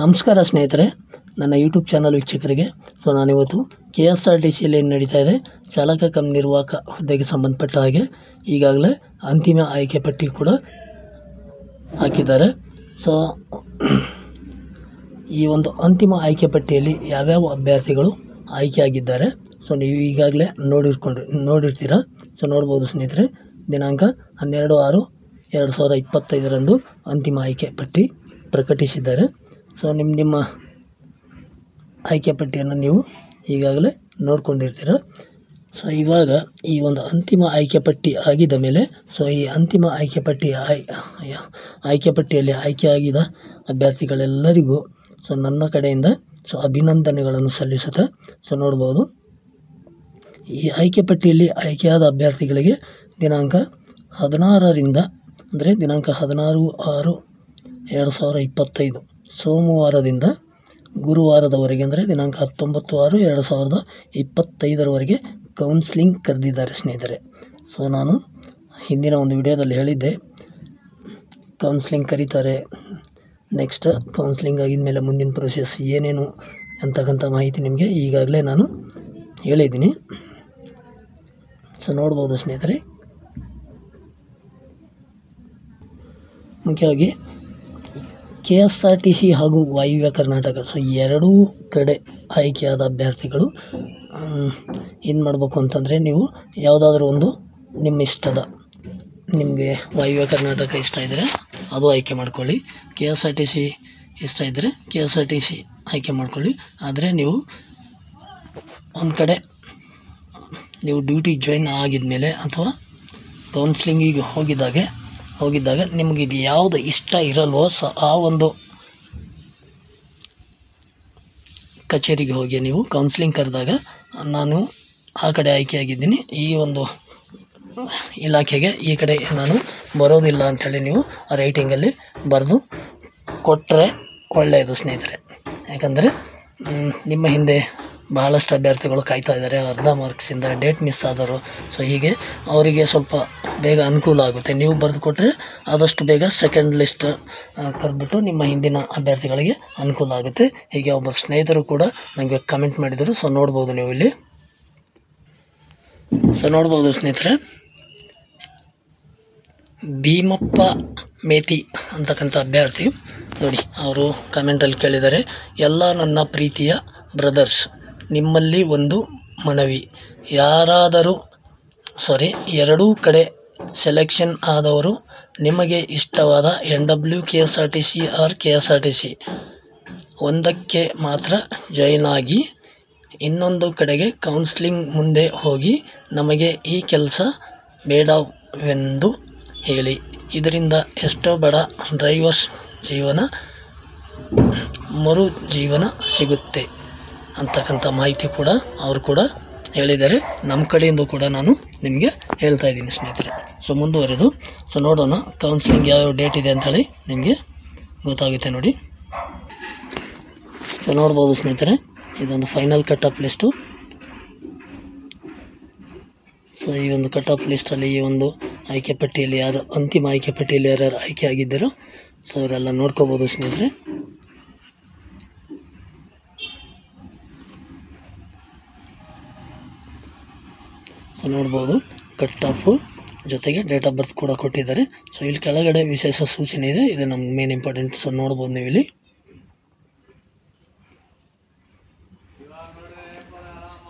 ನಮಸ್ಕಾರ ಸ್ನೇಹಿತರೆ, ನನ್ನ ಯೂಟ್ಯೂಬ್ ಚಾನಲ್ ವೀಕ್ಷಕರಿಗೆ. ನಾನಿವತ್ತು KSRTCಯಲ್ಲಿ ಏನು ನಡೀತಾ ಇದೆ, ಚಾಲಕ ಕಮ್ ನಿರ್ವಾಹಕ ಹುದ್ದೆಗೆ ಸಂಬಂಧಪಟ್ಟ ಹಾಗೆ ಈಗಾಗಲೇ ಅಂತಿಮ ಆಯ್ಕೆ ಪಟ್ಟಿ ಕೂಡ ಹಾಕಿದ್ದಾರೆ. ಈ ಒಂದು ಅಂತಿಮ ಆಯ್ಕೆ ಪಟ್ಟಿಯಲ್ಲಿ ಯಾವ್ಯಾವ ಅಭ್ಯರ್ಥಿಗಳು ಆಯ್ಕೆಯಾಗಿದ್ದಾರೆ ನೀವು ಈಗಾಗಲೇ ನೋಡಿರ್ತೀರ. ನೋಡ್ಬೋದು ಸ್ನೇಹಿತರೆ, ದಿನಾಂಕ 12/6/2025 ಅಂತಿಮ ಆಯ್ಕೆ ಪಟ್ಟಿ ಪ್ರಕಟಿಸಿದ್ದಾರೆ. ನಿಮ್ಮ ಆಯ್ಕೆ ಪಟ್ಟಿಯನ್ನು ನೀವು ಈಗಾಗಲೇ ನೋಡ್ಕೊಂಡಿರ್ತೀರ. ಇವಾಗ ಈ ಒಂದು ಅಂತಿಮ ಆಯ್ಕೆ ಪಟ್ಟಿ ಆಗಿದ ಮೇಲೆ ಈ ಅಂತಿಮ ಆಯ್ಕೆ ಪಟ್ಟಿಯಲ್ಲಿ ಆಯ್ಕೆಯಾಗಿದ ಅಭ್ಯರ್ಥಿಗಳೆಲ್ಲರಿಗೂ ನನ್ನ ಕಡೆಯಿಂದ ಅಭಿನಂದನೆಗಳನ್ನು ಸಲ್ಲಿಸುತ್ತಾ ನೋಡ್ಬೋದು. ಈ ಆಯ್ಕೆ ಪಟ್ಟಿಯಲ್ಲಿ ಆಯ್ಕೆಯಾದ ಅಭ್ಯರ್ಥಿಗಳಿಗೆ ದಿನಾಂಕ 16ರಿಂದ ಅಂದರೆ ದಿನಾಂಕ 16/6/2025 ಸೋಮವಾರದಿಂದ ಗುರುವಾರದವರೆಗೆ ಅಂದರೆ ದಿನಾಂಕ 19/6/2025 ಕೌನ್ಸ್ಲಿಂಗ್ ಕರೆದಿದ್ದಾರೆ ಸ್ನೇಹಿತರೆ. ನಾನು ಹಿಂದಿನ ಒಂದು ವಿಡಿಯೋದಲ್ಲಿ ಹೇಳಿದ್ದೆ, ಕೌನ್ಸ್ಲಿಂಗ್ ಕರೀತಾರೆ, ನೆಕ್ಸ್ಟ್ ಕೌನ್ಸ್ಲಿಂಗ್ ಆಗಿದ ಮೇಲೆ ಮುಂದಿನ ಪ್ರೊಸೆಸ್ ಏನೇನು ಅಂತಕ್ಕಂಥ ಮಾಹಿತಿ ನಿಮಗೆ ಈಗಾಗಲೇ ನಾನು ಹೇಳಿದ್ದೀನಿ. ನೋಡ್ಬೋದು ಸ್ನೇಹಿತರೆ, ಮುಖ್ಯವಾಗಿ KSRTC ಹಾಗೂ ವಾಯುವ್ಯ ಕರ್ನಾಟಕ ಎರಡೂ ಕಡೆ ಆಯ್ಕೆಯಾದ ಅಭ್ಯರ್ಥಿಗಳು ಏನು ಮಾಡಬೇಕು ಅಂತಂದರೆ, ನೀವು ಯಾವುದಾದ್ರೂ ಒಂದು ನಿಮ್ಮ ಇಷ್ಟದ, ನಿಮಗೆ ವಾಯುವ್ಯ ಕರ್ನಾಟಕ ಇಷ್ಟ ಇದ್ದರೆ ಅದು ಆಯ್ಕೆ ಮಾಡ್ಕೊಳ್ಳಿ, KSRTC ಇಷ್ಟ ಇದ್ದರೆ KSRTC ಆಯ್ಕೆ ಮಾಡ್ಕೊಳ್ಳಿ. ಆದರೆ ನೀವು ಒಂದು ಕಡೆ ನೀವು ಡ್ಯೂಟಿ ಜಾಯಿನ್ ಆಗಿದ ಮೇಲೆ ಅಥವಾ ಕೌನ್ಸ್ಲಿಂಗಿಗೆ ಹೋಗಿದ್ದಾಗ ನಿಮಗಿದು ಯಾವುದು ಇಷ್ಟ ಇರಲ್ವೋ ಆ ಒಂದು ಕಚೇರಿಗೆ ಹೋಗಿ ನೀವು ಕೌನ್ಸ್ಲಿಂಗ್ ಕರೆದಾಗ ನಾನು ಆ ಕಡೆ ಆಯ್ಕೆಯಾಗಿದ್ದೀನಿ, ಈ ಒಂದು ಇಲಾಖೆಗೆ ಈ ಕಡೆ ನಾನು ಬರೋದಿಲ್ಲ ಅಂಥೇಳಿ ನೀವು ರೈಟಿಂಗಲ್ಲಿ ಬರೆದು ಕೊಟ್ಟರೆ ಒಳ್ಳೆಯದು ಸ್ನೇಹಿತರೆ. ಯಾಕಂದರೆ ನಿಮ್ಮ ಹಿಂದೆ ಬಹಳಷ್ಟು ಅಭ್ಯರ್ಥಿಗಳು ಕಾಯ್ತಾ ಇದ್ದಾರೆ, ಅರ್ಧ ಮಾರ್ಕ್ಸಿಂದ ಡೇಟ್ ಮಿಸ್ ಆದರು. ಹೀಗೆ ಅವರಿಗೆ ಸ್ವಲ್ಪ ಬೇಗ ಅನುಕೂಲ ಆಗುತ್ತೆ. ನೀವು ಬರೆದು ಕೊಟ್ಟರೆ ಆದಷ್ಟು ಬೇಗ ಸೆಕೆಂಡ್ ಲಿಸ್ಟ್ ಕರೆದ್ಬಿಟ್ಟು ನಿಮ್ಮ ಹಿಂದಿನ ಅಭ್ಯರ್ಥಿಗಳಿಗೆ ಅನುಕೂಲ ಆಗುತ್ತೆ. ಹೀಗೆ ಒಬ್ಬರು ಸ್ನೇಹಿತರು ಕೂಡ ನನಗೆ ಕಮೆಂಟ್ ಮಾಡಿದರು. ನೋಡ್ಬೋದು ನೀವು ಇಲ್ಲಿ ನೋಡ್ಬೋದು ಸ್ನೇಹಿತರೆ, ಭೀಮಪ್ಪ ಮೇತಿ ಅಂತಕ್ಕಂಥ ಅಭ್ಯರ್ಥಿ ನೋಡಿ, ಅವರು ಕಮೆಂಟಲ್ಲಿ ಕೇಳಿದ್ದಾರೆ, ಎಲ್ಲ ನನ್ನ ಪ್ರೀತಿಯ ಬ್ರದರ್ಸ್, ನಿಮ್ಮಲ್ಲಿ ಒಂದು ಮನವಿ, ಎರಡೂ ಕಡೆ ಸೆಲೆಕ್ಷನ್ ಆದವರು ನಿಮಗೆ ಇಷ್ಟವಾದ NW KSRTC ಆರ್ KSRTC ಒಂದಕ್ಕೆ ಮಾತ್ರ ಜಾಯಿನ್ ಆಗಿ, ಇನ್ನೊಂದು ಕಡೆಗೆ ಕೌನ್ಸ್ಲಿಂಗ್ ಮುಂದೆ ಹೋಗಿ ನಮಗೆ ಈ ಕೆಲಸ ಬೇಡವೆಂದು ಹೇಳಿ. ಇದರಿಂದ ಎಷ್ಟೋ ಬಡ ಡ್ರೈವರ್ಸ್ ಮರು ಜೀವನ ಸಿಗುತ್ತೆ ಅಂತಕ್ಕಂಥ ಮಾಹಿತಿ ಕೂಡ ಅವರು ಕೂಡ ಹೇಳಿದ್ದಾರೆ. ನಮ್ಮ ಕಡೆಯಿಂದ ಕೂಡ ನಾನು ನಿಮಗೆ ಹೇಳ್ತಾ ಇದ್ದೀನಿ ಸ್ನೇಹಿತರೆ. ಮುಂದುವರೆದು ನೋಡೋಣ ಕೌನ್ಸ್ಲಿಂಗ್ ಯಾವ ಡೇಟ್ ಇದೆ ಅಂಥೇಳಿ ನಿಮಗೆ ಗೊತ್ತಾಗುತ್ತೆ ನೋಡಿ. ನೋಡ್ಬೋದು ಸ್ನೇಹಿತರೆ, ಇದೊಂದು ಫೈನಲ್ ಕಟ್ ಆಫ್ ಲಿಸ್ಟು. ಈ ಒಂದು ಕಟ್ ಆಫ್ ಲಿಸ್ಟಲ್ಲಿ ಈ ಒಂದು ಆಯ್ಕೆ ಪಟ್ಟಿಯಲ್ಲಿ ಅಂತಿಮ ಆಯ್ಕೆ ಪಟ್ಟಿಯಲ್ಲಿ ಯಾರ್ಯಾರು ಆಯ್ಕೆ ಆಗಿದ್ದಾರೋ ಅವರೆಲ್ಲ ನೋಡ್ಕೋಬೋದು ಸ್ನೇಹಿತರೆ. ನೋಡ್ಬೋದು ಕಟ್ ಆಫು ಜೊತೆಗೆ ಡೇಟ್ ಆಫ್ ಬರ್ತ್ ಕೂಡ ಕೊಟ್ಟಿದ್ದಾರೆ. ಇಲ್ಲಿ ಕೆಳಗಡೆ ವಿಶೇಷ ಸೂಚನೆ ಇದೆ, ಇದು ನಮ್ಗೆ ಮೇನ್ ಇಂಪಾರ್ಟೆಂಟ್. ನೋಡ್ಬೋದು ನೀವು ಇಲ್ಲಿ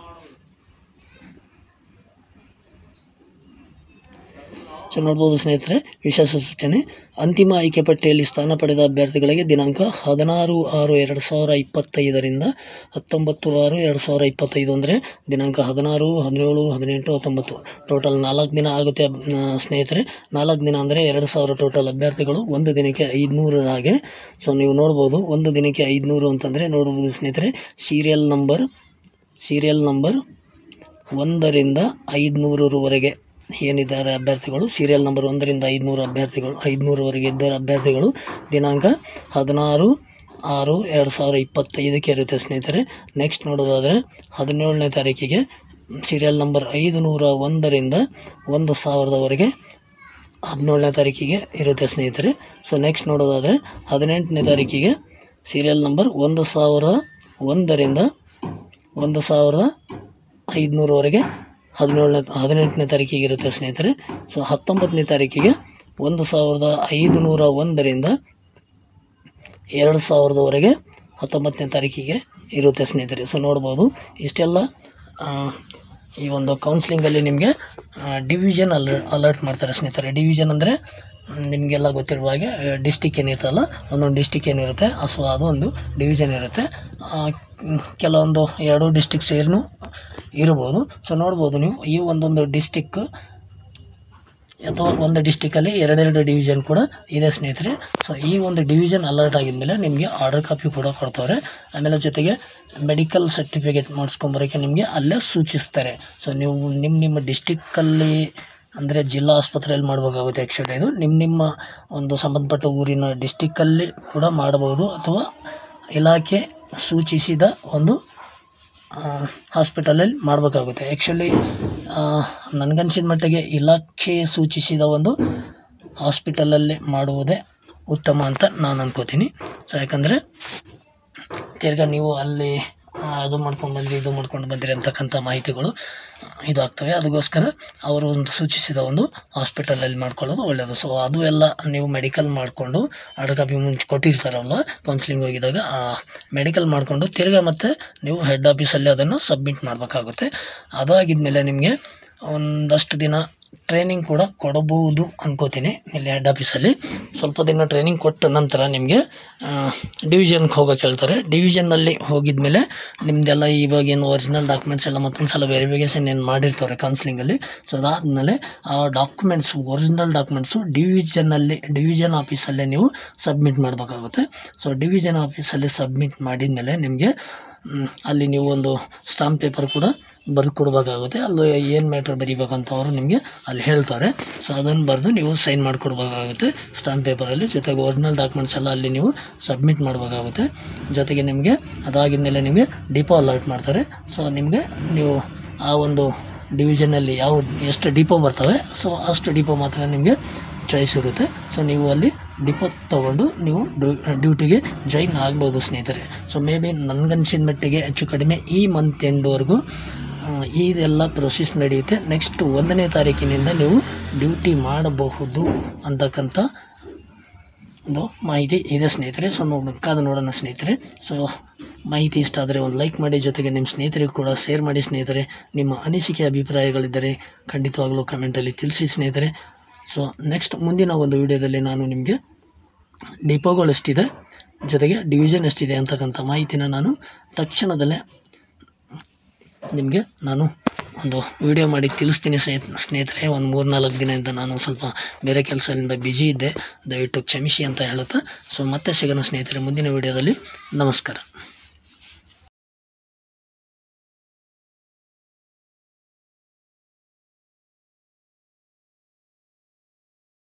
ನೋಡ್ಬೋದು ಸ್ನೇಹಿತರೆ, ವಿಶೇಷ ಸೂಚನೆ, ಅಂತಿಮ ಆಯ್ಕೆ ಪಟ್ಟಿಯಲ್ಲಿ ಸ್ಥಾನ ಪಡೆದ ಅಭ್ಯರ್ಥಿಗಳಿಗೆ ದಿನಾಂಕ 16/6/2025 19/6/2025 ಅಂದರೆ ದಿನಾಂಕ 16, 17, 18, 19 ಟೋಟಲ್ 4 ದಿನ ಆಗುತ್ತೆ ಸ್ನೇಹಿತರೆ. 4 ದಿನ ಅಂದರೆ 2000 ಟೋಟಲ್ ಅಭ್ಯರ್ಥಿಗಳು, ಒಂದು ದಿನಕ್ಕೆ 500 ಹಾಗೆ. ನೀವು ನೋಡ್ಬೋದು, ಒಂದು ದಿನಕ್ಕೆ 500 ಅಂತಂದರೆ ನೋಡ್ಬೋದು ಸ್ನೇಹಿತರೆ, ಸೀರಿಯಲ್ ನಂಬರ್ 1ರಿಂದ 500ರವರೆಗೆ ಏನಿದ್ದಾರೆ ಅಭ್ಯರ್ಥಿಗಳು, ಸೀರಿಯಲ್ ನಂಬರ್ 1ರಿಂದ 500ರವರೆಗೆ ಇದ್ದಾರೆ ಅಭ್ಯರ್ಥಿಗಳು. ದಿನಾಂಕ 16/6/2025 ಇರುತ್ತೆ ಸ್ನೇಹಿತರೆ. ನೆಕ್ಸ್ಟ್ ನೋಡೋದಾದರೆ 17ನೇ ತಾರೀಕಿಗೆ ಸೀರಿಯಲ್ ನಂಬರ್ 501ರಿಂದ 1000ರವರೆಗೆ 17ನೇ ತಾರೀಕಿಗೆ ಇರುತ್ತೆ ಸ್ನೇಹಿತರೆ. ಸೊ ನೆಕ್ಸ್ಟ್ ನೋಡೋದಾದರೆ 18ನೇ ತಾರೀಕಿಗೆ ಸೀರಿಯಲ್ ನಂಬರ್ 1001ರಿಂದ 1500ವರೆಗೆ 18ನೇ ತಾರೀಕಿಗೆ ಇರುತ್ತೆ ಸ್ನೇಹಿತರೆ. ಸೊ 19ನೇ ತಾರೀಕಿಗೆ 1501ರಿಂದ 2000ವರೆಗೆ 19ನೇ ತಾರೀಕಿಗೆ ಇರುತ್ತೆ ಸ್ನೇಹಿತರೆ. ಸೊ ನೋಡ್ಬೋದು ಇಷ್ಟೆಲ್ಲ ಈ ಒಂದು ಕೌನ್ಸ್ಲಿಂಗಲ್ಲಿ ನಿಮಗೆ ಡಿವಿಷನ್ ಅಲರ್ಟ್ ಮಾಡ್ತಾರೆ ಸ್ನೇಹಿತರೆ. ಡಿವಿಷನ್ ಅಂದರೆ ನಿಮಗೆಲ್ಲ ಗೊತ್ತಿರುವ ಹಾಗೆ ಡಿಸ್ಟಿಕ್ ಏನಿರ್ತಲ್ಲ, ಒಂದೊಂದು ಡಿಸ್ಟಿಕ್ ಏನಿರುತ್ತೆ ಸೊ ಅದು ಒಂದು ಡಿವಿಷನ್ ಇರುತ್ತೆ. ಕೆಲವೊಂದು 2 ಡಿಸ್ಟಿಕ್ ಸೇರಿನೂ ಇರ್ಬೋದು. ಸೊ ನೋಡ್ಬೋದು ನೀವು ಈ ಒಂದೊಂದು ಡಿಸ್ಟಿಕ್ ಅಥವಾ ಒಂದು ಡಿಸ್ಟಿಕಲ್ಲಿ 2 ಡಿವಿಷನ್ ಕೂಡ ಇದೆ ಸ್ನೇಹಿತರೆ. ಸೊ ಈ ಒಂದು ಡಿವಿಷನ್ ಅಲರ್ಟ್ ಆಗಿದ್ಮೇಲೆ ನಿಮಗೆ ಆರ್ಡರ್ ಕಾಪಿ ಕೂಡ ಕೊಡ್ತಾರೆ. ಆಮೇಲೆ ಜೊತೆಗೆ ಮೆಡಿಕಲ್ ಸರ್ಟಿಫಿಕೇಟ್ ಮಾಡಿಸ್ಕೊಂಬರೋಕ್ಕೆ ನಿಮಗೆ ಅಲ್ಲೇ ಸೂಚಿಸ್ತಾರೆ. ಸೊ ನೀವು ನಿಮ್ಮ ಡಿಸ್ಟಿಕ್ಕಲ್ಲಿ ಅಂದರೆ ಜಿಲ್ಲಾ ಆಸ್ಪತ್ರೆಯಲ್ಲಿ ಮಾಡಬೇಕಾಗುತ್ತೆ. ಆ್ಯಕ್ಚುಲಿ ಇದು ನಿಮ್ಮ ಒಂದು ಸಂಬಂಧಪಟ್ಟ ಊರಿನ ಡಿಸ್ಟಿಕ್ಕಲ್ಲಿ ಕೂಡ ಮಾಡಬಹುದು, ಅಥವಾ ಇಲಾಖೆ ಸೂಚಿಸಿದ ಒಂದು ಹಾಸ್ಪಿಟಲಲ್ಲಿ ಮಾಡಬೇಕಾಗುತ್ತೆ. ಆ್ಯಕ್ಚುಲಿ ನನಗನ್ಸಿದ ಮಟ್ಟಿಗೆ ಇಲಾಖೆ ಸೂಚಿಸಿದ ಒಂದು ಹಾಸ್ಪಿಟಲಲ್ಲಿ ಮಾಡುವುದೇ ಉತ್ತಮ ಅಂತ ನಾನು ಅನ್ಕೋತೀನಿ. ಸೊ ಯಾಕಂದರೆ ತಿರ್ಗಾ ನೀವು ಅಲ್ಲಿ ಅದು ಮಾಡ್ಕೊಂಡು ಬಂದಿರಿ ಇದು ಮಾಡ್ಕೊಂಡು ಬಂದಿರಿ ಅಂತಕ್ಕಂಥ ಮಾಹಿತಿಗಳು ಇದಾಗ್ತವೆ. ಅದಕ್ಕೋಸ್ಕರ ಅವರು ಒಂದು ಸೂಚಿಸಿದ ಒಂದು ಹಾಸ್ಪಿಟಲಲ್ಲಿ ಮಾಡ್ಕೊಳ್ಳೋದು ಒಳ್ಳೆಯದು. ಸೊ ಅದು ಎಲ್ಲ ನೀವು ಮೆಡಿಕಲ್ ಮಾಡಿಕೊಂಡು ಆರ್ಡರ್ ಕಾಪಿ ಮುಂಚೆ ಕೊಟ್ಟಿರ್ತಾರಲ್ಲ ಕೌನ್ಸಿಲಿಂಗ್ ಹೋಗಿದಾಗ, ಮೆಡಿಕಲ್ ಮಾಡಿಕೊಂಡು ತಿರ್ಗಾ ಮತ್ತೆ ನೀವು ಹೆಡ್ ಆಫೀಸಲ್ಲಿ ಅದನ್ನು ಸಬ್ಮಿಟ್ ಮಾಡಬೇಕಾಗುತ್ತೆ. ಅದಾಗಿದ್ಮೇಲೆ ನಿಮಗೆ ಒಂದಷ್ಟು ದಿನ ಟ್ರೈನಿಂಗ್ ಕೂಡ ಕೊಡಬಹುದು ಅನ್ಕೋತೀನಿ. ಇಲ್ಲಿ ಹೆಡ್ ಆಫೀಸಲ್ಲಿ ಸ್ವಲ್ಪ ದಿನ ಟ್ರೈನಿಂಗ್ ಕೊಟ್ಟ ನಂತರ ನಿಮಗೆ ಡಿವಿಷನ್ಗೆ ಹೋಗೋಕೆ ಹೇಳ್ತಾರೆ. ಡಿವಿಷನ್ನಲ್ಲಿ ಹೋಗಿದ್ಮೇಲೆ ನಿಮ್ಮದೆಲ್ಲ ಇವಾಗೇನು ಒರಿಜಿನಲ್ ಡಾಕ್ಯುಮೆಂಟ್ಸ್ ಎಲ್ಲ ಮತ್ತೊಂದು ಸಲ ವೆರಿಫಿಕೇಷನ್ ಏನು ಮಾಡಿರ್ತಾರೆ ಕೌನ್ಸಿಲಿಂಗಲ್ಲಿ. ಸೊ ಅದಾದಮೇಲೆ ಆ ಡಾಕ್ಯುಮೆಂಟ್ಸು ಒರಿಜಿನಲ್ ಡಾಕ್ಯುಮೆಂಟ್ಸು ಡಿವಿಷನ್ ಆಫೀಸಲ್ಲೇ ನೀವು ಸಬ್ಮಿಟ್ ಮಾಡಬೇಕಾಗುತ್ತೆ. ಸೊ ಡಿವಿಷನ್ ಆಫೀಸಲ್ಲಿ ಸಬ್ಮಿಟ್ ಮಾಡಿದ್ಮೇಲೆ ನಿಮಗೆ ಅಲ್ಲಿ ನೀವು ಒಂದು ಸ್ಟಾಂಪ್ ಪೇಪರ್ ಕೂಡ ಬರೆದು ಕೊಡಬೇಕಾಗುತ್ತೆ. ಅಲ್ಲಿ ಏನು ಮ್ಯಾಟ್ರ್ ಬರೀಬೇಕಂತ ಅವರು ನಿಮಗೆ ಅಲ್ಲಿ ಹೇಳ್ತಾರೆ. ಸೊ ಅದನ್ನು ಬರೆದು ನೀವು ಸೈನ್ ಮಾಡಿಕೊಡ್ಬೇಕಾಗುತ್ತೆ ಸ್ಟಾಂಪ್ ಪೇಪರಲ್ಲಿ. ಜೊತೆಗೆ ಒರಿಜಿನಲ್ ಡಾಕ್ಯುಮೆಂಟ್ಸ್ ಎಲ್ಲ ಅಲ್ಲಿ ನೀವು ಸಬ್ಮಿಟ್ ಮಾಡಬೇಕಾಗುತ್ತೆ. ಜೊತೆಗೆ ನಿಮಗೆ ಅದಾಗಿದ್ಮೇಲೆ ನಿಮಗೆ ಡಿಪೋ ಅಲರ್ಟ್ ಮಾಡ್ತಾರೆ. ಸೊ ನಿಮಗೆ ನೀವು ಆ ಒಂದು ಡಿವಿಷನಲ್ಲಿ ಎಷ್ಟು ಡಿಪೋ ಬರ್ತವೆ ಸೊ ಅಷ್ಟು ಡಿಪೋ ಮಾತ್ರ ನಿಮಗೆ ಚಾಯ್ಸ್ ಇರುತ್ತೆ. ಸೊ ನೀವು ಅಲ್ಲಿ ಡಿಪೋ ತೊಗೊಂಡು ನೀವು ಡ್ಯೂಟಿಗೆ ಜಾಯಿನ್ ಆಗ್ಬೋದು ಸ್ನೇಹಿತರೆ. ಸೊ ಮೇ ಬಿ ನನಗನ್ಸಿದ ಮಟ್ಟಿಗೆ ಹೆಚ್ಚು ಕಡಿಮೆ ಈ ಮಂತ್ ಎಂಡ್ವರೆಗೂ ಇದೆಲ್ಲ ಪ್ರೊಸೆಸ್ ನಡೆಯುತ್ತೆ. ನೆಕ್ಸ್ಟ್ 1ನೇ ತಾರೀಕಿನಿಂದ ನೀವು ಡ್ಯೂಟಿ ಮಾಡಬಹುದು ಅಂತಕ್ಕಂಥ ಒಂದು ಮಾಹಿತಿ ಇದೆ ಸ್ನೇಹಿತರೆ. ಸೊ ನೋಡೋಣ ಸ್ನೇಹಿತರೆ. ಸೊ ಮಾಹಿತಿ ಇಷ್ಟ ಆದರೆ ಒಂದು ಲೈಕ್ ಮಾಡಿ, ಜೊತೆಗೆ ನಿಮ್ಮ ಸ್ನೇಹಿತರಿಗೂ ಕೂಡ ಶೇರ್ ಮಾಡಿ ಸ್ನೇಹಿತರೆ. ನಿಮ್ಮ ಅನಿಸಿಕೆ ಅಭಿಪ್ರಾಯಗಳಿದ್ದರೆ ಖಂಡಿತವಾಗಲೂ ಕಮೆಂಟಲ್ಲಿ ತಿಳಿಸಿ ಸ್ನೇಹಿತರೆ. ಸೊ ನೆಕ್ಸ್ಟ್ ಮುಂದಿನ ಒಂದು ವಿಡಿಯೋದಲ್ಲಿ ನಾನು ನಿಮಗೆ ಡಿಪೋಗಳು ಎಷ್ಟಿದೆ, ಜೊತೆಗೆ ಡಿವಿಷನ್ ಎಷ್ಟಿದೆ ಅಂತಕ್ಕಂಥ ಮಾಹಿತಿನ ನಾನು ತಕ್ಷಣದಲ್ಲೇ ನಿಮಗೆ ನಾನು ಒಂದು ವಿಡಿಯೋ ಮಾಡಿ ತಿಳಿಸ್ತೀನಿ ಸ್ನೇಹಿತರೆ. ಒಂದು 3-4 ದಿನದಿಂದ ನಾನು ಸ್ವಲ್ಪ ಬೇರೆ ಕೆಲಸದಿಂದ ಬ್ಯುಸಿ ಇದ್ದೆ, ದಯವಿಟ್ಟು ಕ್ಷಮಿಸಿ ಅಂತ ಹೇಳುತ್ತಾ ಸೊ ಮತ್ತೆ ಸಿಗೋಣ ಸ್ನೇಹಿತರೆ ಮುಂದಿನ ವಿಡಿಯೋದಲ್ಲಿ. ನಮಸ್ಕಾರ.